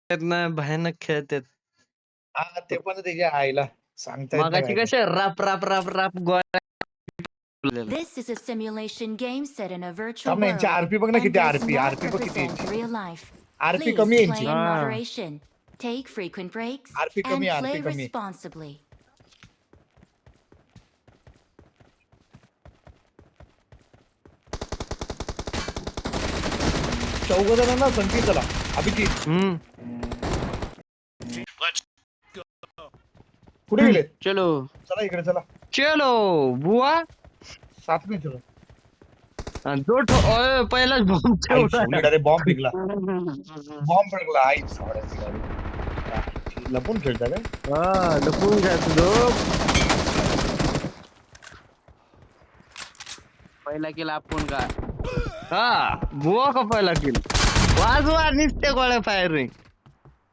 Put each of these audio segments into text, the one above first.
ना भयानक खेळतात. हा ते पण त्याच्या आईला सांगता येत नाही मगाची काय कसे राप राप राप राप गोळ्या. This is a simulation game set in a virtual थांब ना, यांची world आरपी बघ ना and किती does आरपी not आरपी बघ किती represent यांची real life. आरपी Please कमी play यांची in Ah. moderation, take frequent breaks, RP and कमी play आरपी कमी responsibly. चौघ जणांना संगीत चला अभिजित कुठे गेले चलो चला इकडे चला चलो बुवा. साथ में चलो पहिलाच बॉम्ब आई सोडली अरे बॉम्ब फेकला बॉम्ब फेकला आई सावड्या लपून खेळता काय लपून घातलो. पहिला केला आपण का हा बुवा का पहिला किल. वाजवा निसते गोळ्या फायरिंग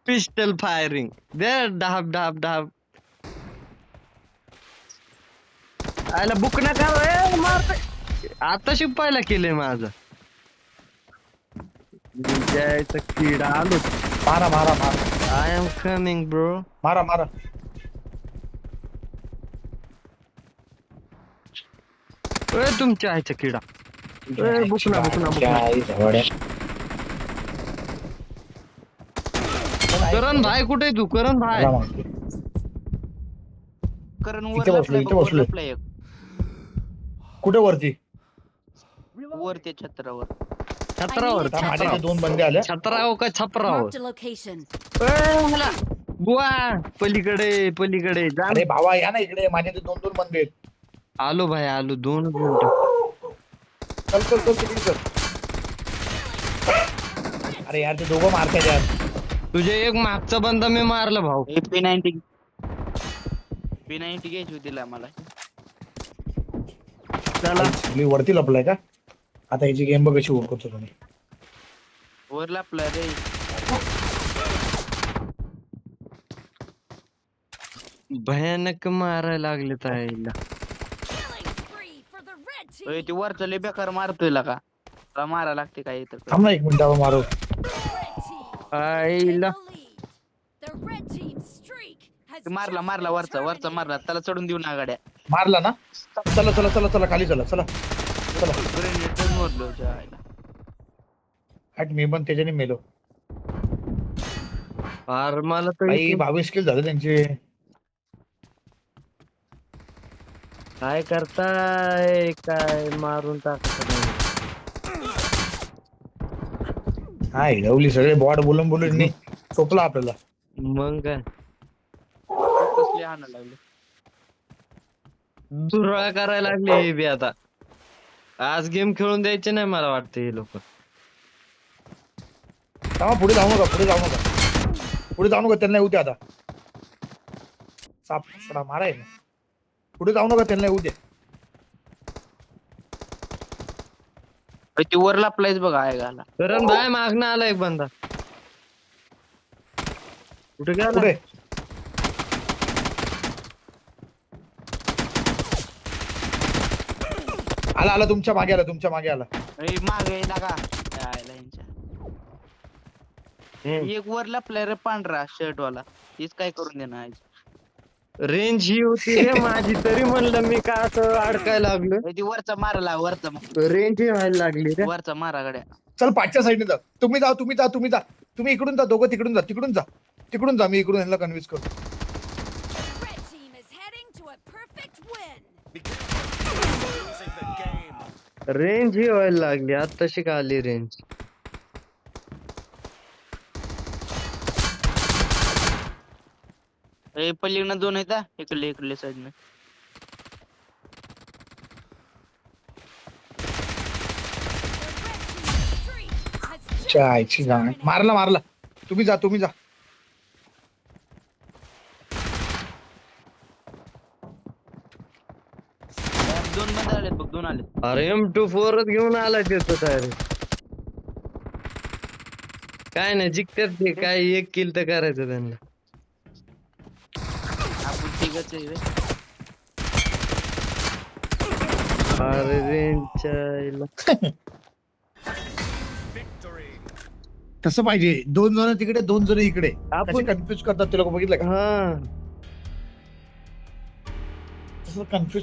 पिस्टल फायरिंग दे डाब डाब डाब. आयला बुक नका मारते आता शिपायला केलंय माझं. द्यायचं किडा आलो. मारा मारा मारा आय एम कमिंग ब्रो. मारा मारा तुमच्या आयचा किडा. बुकना बुकना बुकना. आई सावड्या करण भाई कुठे तू करण भाई. करण इथे बसलो, इथे बसलो. एक कुठे वरती वर त्या छत्रावर छत्रावर माझ्या इथे दोन बंदे आले छत्रावर का छपरावर. Marked a location. बुवा पलीकडे पलीकडे जा. अरे भावा या ना इकडे माझ्या इथे दोन दोन बंदे आहेत आलो भाई आलो 2 मिनिटं. चल चल चल तिकडे चल अरे यार ते दोघं मारतायत यार तुझे एक मागचा बंदा मी मारला भाऊ. P90 घ्यायची होती तिला मला. चला मी वरती लपलाय का आता ह्याची गेम बघ कशी ओळखतो तुम्ही वर लापला रे. भयानक मारायला लागले ताईला. ते वरचं लय बेकार मारतोय का त्याला मारा लागते काय इथं. थांब ना एक मिनिटावर मारू आईला ते मारला मारला वरचा वरचा मारला त्याला चढून देऊ ना गाड्या. मारला ना चला चला चला चला खाली चला चला चला ग्रेनेड मारलो जायला. हट मी पण त्याच्याने मेलो फार मला तर आई 22 किल झाले त्यांचे काय करताय काय मारून टाकत हा हिरवली सगळे बॉड बोलून बोलून नाही सोपला आपल्याला मग काय कसले हाणं लागले. दुर्ळा करायला लागले हे बी आता. आज गेम खेळून द्यायचे नाही मला वाटतं हे लोक. पुढे जाऊ नका पुढे जाऊ नका पुढे जाऊ नका त्यांना येऊ द्या आता साप सडा माराय ना पुढे जाऊ नका त्यांना येऊ द्या ते वर लापलायच बघा आहे गाला. करण भाई मागणं आला एक बंदा. कुठे गेला पुढे आला आला तुमच्या मागे आला तुमच्या मागे आला मागे लागा यायला यांच्या. एक वर लापलाय रे पांढरा शर्ट वाला तीच काय करून देणार. रेंज ही होती रे माझी तरी म्हणलं मी का असं अडकायला लागलो. ती वरचा मारला वरचा रेंज ही व्हायला लागली रे. वरचा मारा गाड्या. चल पाठच्या साईडने जा तुम्ही जा तुम्ही जा तुम्ही जा तुम्ही इकडून जा दोघं तिकडून जा तिकडून जा मी इकडून यांना कन्व्हिन्स करतो रेंज ही व्हायला लागली आता शिका आली रेंज. पलीकडनं 2 आहेत इकडले साईडने. चायची जाण मारला तुम्ही जा 2 मध्ये आलेत बघ 2 आलेत. अरे M24 घेऊन आला त्याचं तयारी. काय नाही जिंकतात ते काय एक किल तर करायचं त्यांना. आपण तिघच आहे रे. अरे रेंजच्या तसं पाहिजे, 2 जण तिकडे 2 जण इकडे, आपण कन्फ्युज करतात ते लोक, बघितलं का? हा तसं कन्फ्युज